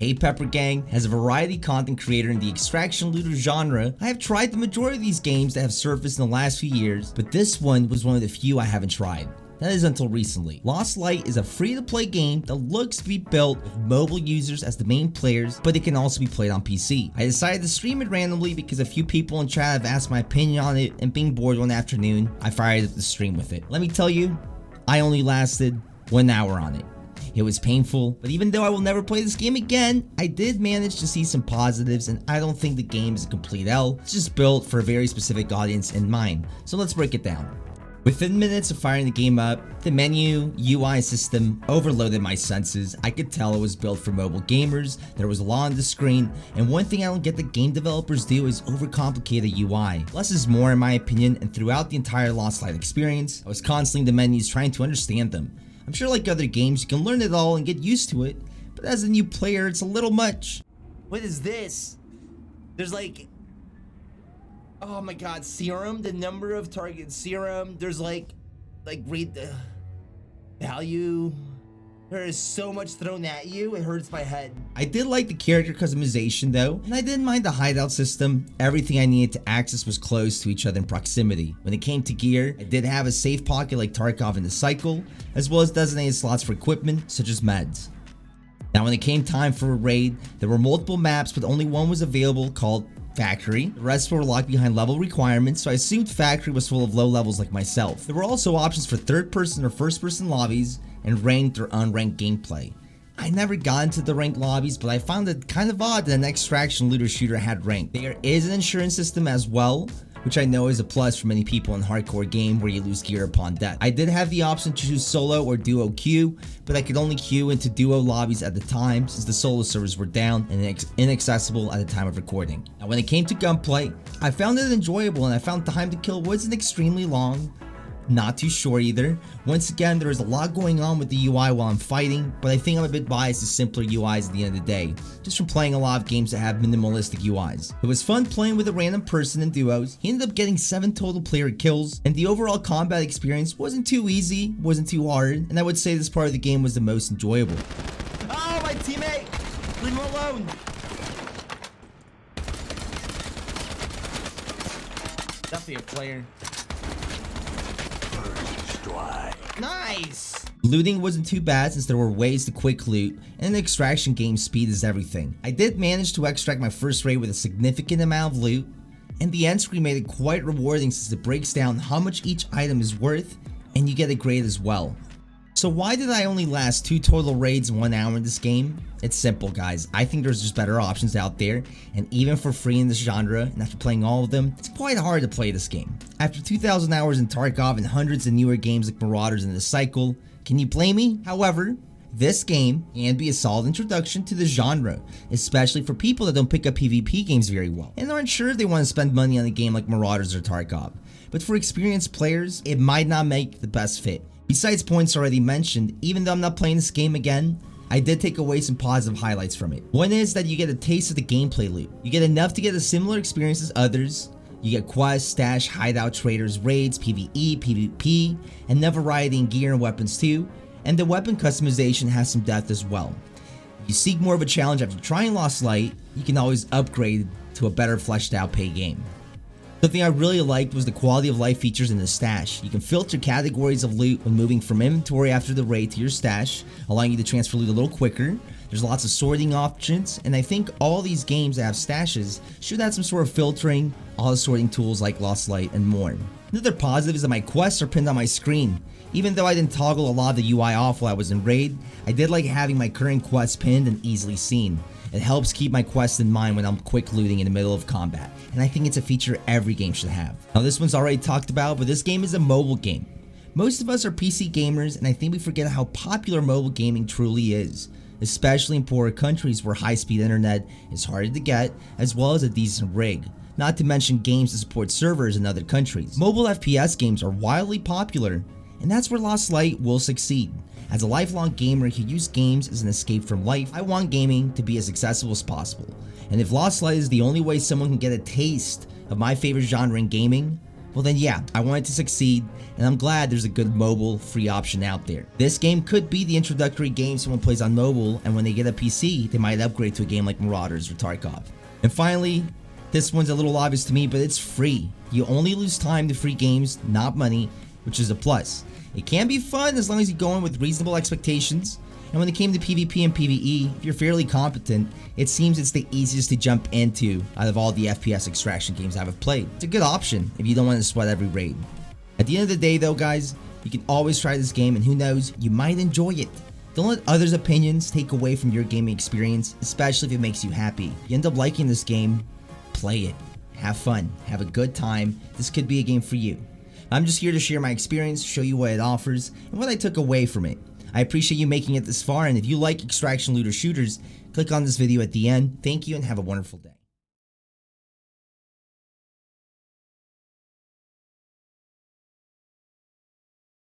Hey Pepper Gang, as a variety content creator in the extraction looter genre, I have tried the majority of these games that have surfaced in the last few years, but this one was one of the few I haven't tried. That is until recently. Lost Light is a free-to-play game that looks to be built with mobile users as the main players, but it can also be played on PC. I decided to stream it randomly because a few people in chat have asked my opinion on it, and being bored one afternoon, I fired up the stream with it. Let me tell you, I only lasted 1 hour on it. It was painful, but even though I will never play this game again, I did manage to see some positives, and I don't think the game is a complete L. It's just built for a very specific audience in mind. So let's break it down. Within minutes of firing the game up, the menu, UI system overloaded my senses. I could tell it was built for mobile gamers, there was a lot on the screen, and one thing I don't get the game developers do is overcomplicate the UI. Less is more in my opinion, and throughout the entire Lost Light experience, I was constantly in the menus trying to understand them. I'm sure like other games, you can learn it all and get used to it, but as a new player, it's a little much. What is this? There's like, oh my god, serum, the number of target serum, there's like rate the value. There is so much thrown at you, it hurts my head. I did like the character customization though, and I didn't mind the hideout system. Everything I needed to access was close to each other in proximity. When it came to gear, I did have a safe pocket like Tarkov in the cycle, as well as designated slots for equipment such as meds. Now when it came time for a raid, there were multiple maps but only one was available called Factory. The rest were locked behind level requirements, so I assumed Factory was full of low levels like myself. There were also options for third person or first person lobbies, and ranked or unranked gameplay. I never got into the ranked lobbies, but I found it kind of odd that an extraction looter shooter had ranked. There is an insurance system as well, which I know is a plus for many people in hardcore game where you lose gear upon death. I did have the option to choose solo or duo queue, but I could only queue into duo lobbies at the time since the solo servers were down and inaccessible at the time of recording. Now when it came to gunplay, I found it enjoyable and I found time to kill wasn't extremely long. Not too short either. Once again, there is a lot going on with the UI while I'm fighting, but I think I'm a bit biased to simpler UIs at the end of the day, just from playing a lot of games that have minimalistic UIs. It was fun playing with a random person in duos. He ended up getting 7 total player kills, and the overall combat experience wasn't too easy, wasn't too hard, and I would say this part of the game was the most enjoyable. Oh, my teammate! Leave him alone! Definitely a player. Nice! Looting wasn't too bad since there were ways to quick loot, and in the extraction game, speed is everything. I did manage to extract my first raid with a significant amount of loot, and the end screen made it quite rewarding since it breaks down how much each item is worth, and you get a grade as well. So why did I only last 2 total raids in 1 hour in this game? It's simple guys, I think there's just better options out there, and even for free in this genre, and after playing all of them, it's quite hard to play this game. After 2,000 hours in Tarkov and hundreds of newer games like Marauders and The Cycle, can you blame me? However, this game can be a solid introduction to the genre, especially for people that don't pick up PvP games very well, and aren't sure if they want to spend money on a game like Marauders or Tarkov. But for experienced players, it might not make the best fit. Besides points already mentioned, even though I'm not playing this game again, I did take away some positive highlights from it. One is that you get a taste of the gameplay loop. You get enough to get a similar experience as others. You get quests, stash, hideout, traders, raids, PvE, PvP, and the variety in gear and weapons too. And the weapon customization has some depth as well. If you seek more of a challenge after trying Lost Light, you can always upgrade to a better fleshed out pay game. Something I really liked was the quality of life features in the stash. You can filter categories of loot when moving from inventory after the raid to your stash, allowing you to transfer loot a little quicker. There's lots of sorting options, and I think all these games that have stashes should add some sort of filtering, auto sorting tools like Lost Light, and more. Another positive is that my quests are pinned on my screen. Even though I didn't toggle a lot of the UI off while I was in raid, I did like having my current quests pinned and easily seen. It helps keep my quests in mind when I'm quick looting in the middle of combat, and I think it's a feature every game should have. Now this one's already talked about, but this game is a mobile game. Most of us are PC gamers, and I think we forget how popular mobile gaming truly is, especially in poorer countries where high-speed internet is harder to get, as well as a decent rig. Not to mention games that support servers in other countries. Mobile FPS games are wildly popular, and that's where Lost Light will succeed. As a lifelong gamer who uses games as an escape from life, I want gaming to be as accessible as possible. And if Lost Light is the only way someone can get a taste of my favorite genre in gaming, Well then yeah, I want it to succeed, and I'm glad there's a good mobile free option out there. This game could be the introductory game someone plays on mobile, and when they get a PC, they might upgrade to a game like Marauders or Tarkov. And finally, this one's a little obvious to me, but it's free. You only lose time to free games, not money, which is a plus. It can be fun as long as you go in with reasonable expectations. And when it came to PvP and PvE, if you're fairly competent, it seems it's the easiest to jump into out of all the FPS extraction games I've played. It's a good option if you don't want to sweat every raid. At the end of the day though guys, you can always try this game, and who knows, you might enjoy it. Don't let others' opinions take away from your gaming experience, especially if it makes you happy. If you end up liking this game, play it. Have fun. Have a good time. This could be a game for you. I'm just here to share my experience, show you what it offers, and what I took away from it. I appreciate you making it this far, and if you like extraction looter shooters, click on this video at the end. Thank you and have a wonderful day.